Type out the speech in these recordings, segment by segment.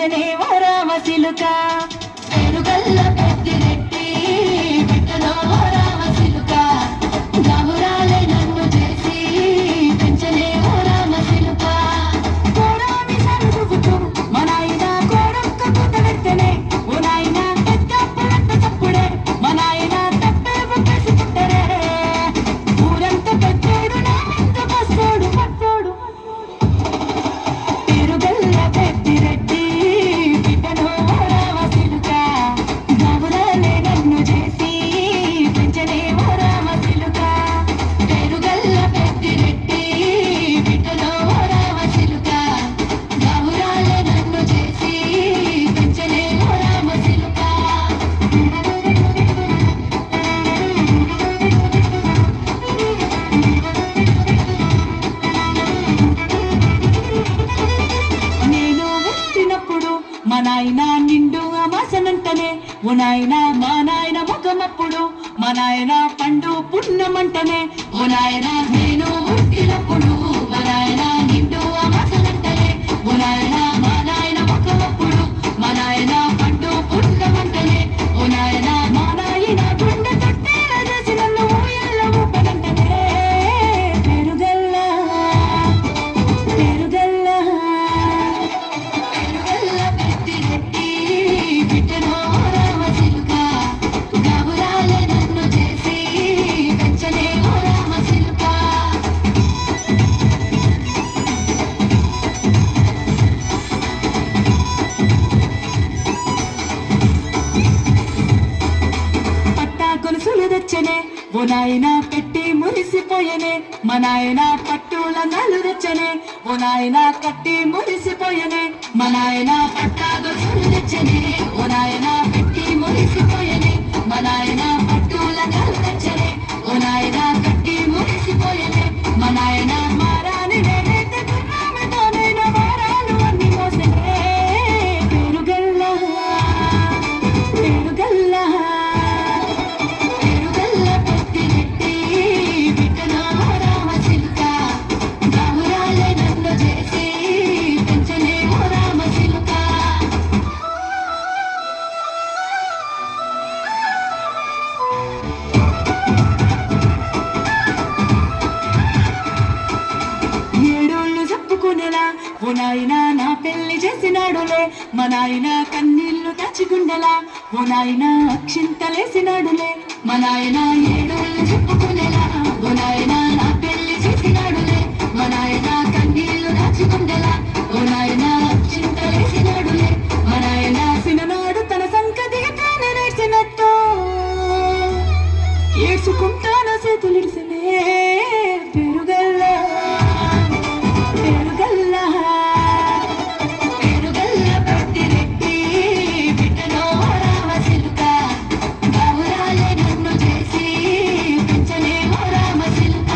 పెంచనే ఓ రామచిలుక పెరుగల్ల పెద్దిరెట్టి బిడ్డలో ఓ రామచిలుక గాబురాలే నన్ను చేసి పెంచనే ఓ రామచిలుక కోరామి సరుదుగుతూ మా నాయన కోడొక్క పూత పెడితేనే ఓ నాయన పెద్ద పులంత తప్పుడే మా నాయన తప్పే బుక్కేసి పుట్టరే ఊరంతా పెద్దోడు నా మీద బస్సోడు పట్టోడు పెరుగల్ల పెద్దిరెట్టి బిడ్డలో ఓ రామచిలుక గాబురాలే నన్ను చేసి పెంచనే ఓ రామచిలుక పెరుగల్ల పెద్దిరెట్టి బిడ్డలో ఓ రామచిలుక గాబురాలే నన్ను చేసి పెంచనే ఓ రామచిలుక నేను పుట్టినప్పుడు మా నాయన నిండు అమాసనంటనే ఓ నాయన మా నాయన ముఖమప్పుడు మా నాయన పండు పున్నమంటనే ఓ నాయన నేను పుట్టినప్పుడు మా నాయన నిండు అమాసనంటనే ఓ నాయన మా నాయన ముఖమప్పుడు మా నాయన పండు పున్నమంటనే ఓ నాయన మా నాయన గుండె తొట్టేల చేసి నన్ను ఊయల్ల ఊపనంటనే పెరుగల్ల పెరుగల్ల పెరుగల్ల పెద్దిరెట్టి బిడ్డలో ఓ రామచిలుక గాబురాలే నన్ను చేసి పెంచనే ఓ రామచిలుక పట్టా గొలుసులు తెచ్చనే ఓ నాయన పెట్టి మురిసిపోయనే మా నాయన పట్టుల నలు తెచ్చనే ఓ నాయన కట్టి మురిసిపోయనే మా నాయన పట్టా గొలుసులు తెచ్చనే ఓ నాయన పెట్టి మురిసిపోయనే మా నాయన పట్టుల నలు తెచ్చనే ఓ నాయన కట్టి మురిసిపోయనే మా నాయన మారాని నేనైతే గుర్రామితోనైనా వారాలు అన్ని మోసనే పెరుగల్ల పెరుగల్ల పెరుగల్ల పెద్దిరెట్టి బిడ్డలో ఓ రామచిలుక గాబురాలే నన్ను చేసి పెంచనే ఓ రామచిలుక ఏడోళ్ళు చెప్పుకునేలా ఓ నాయన నా పెళ్లి చేసినాడులే మా నాయన కన్నీళ్లు దాచిగుండెలా ఓ నాయన అక్షింతలేసినాడులే మా నాయన ఏడోళ్ళు చెప్పుకునేలా ఓ నాయన నా పెళ్లి చేసినాడులే మా నాయన కన్నీళ్లు దాచిగుండెలా ఓ నాయన అక్షింతలేసినాడులే మా నాయన సిననాడు తన సంకతి తానే నేర్చినట్టు ఏడ్చుకుంటాన చేతులిడిసినే పెరుగల్ల పెరుగల్ల పెరుగల్ల పెద్దిరెట్టి బిడ్డలో ఓ రామచిలుక గాబురాలే నన్ను చేసి పెంచనే ఓ రామచిలుక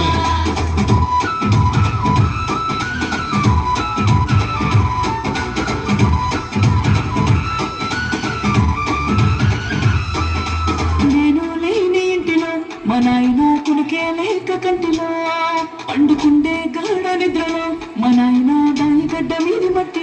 నేను లేని ఇంటిలో మా నాయన కులికే లేక కంటిలో పండుకుండే గాఢ నిద్రలో మా నాయన దాని గడ్డ మీది మట్టి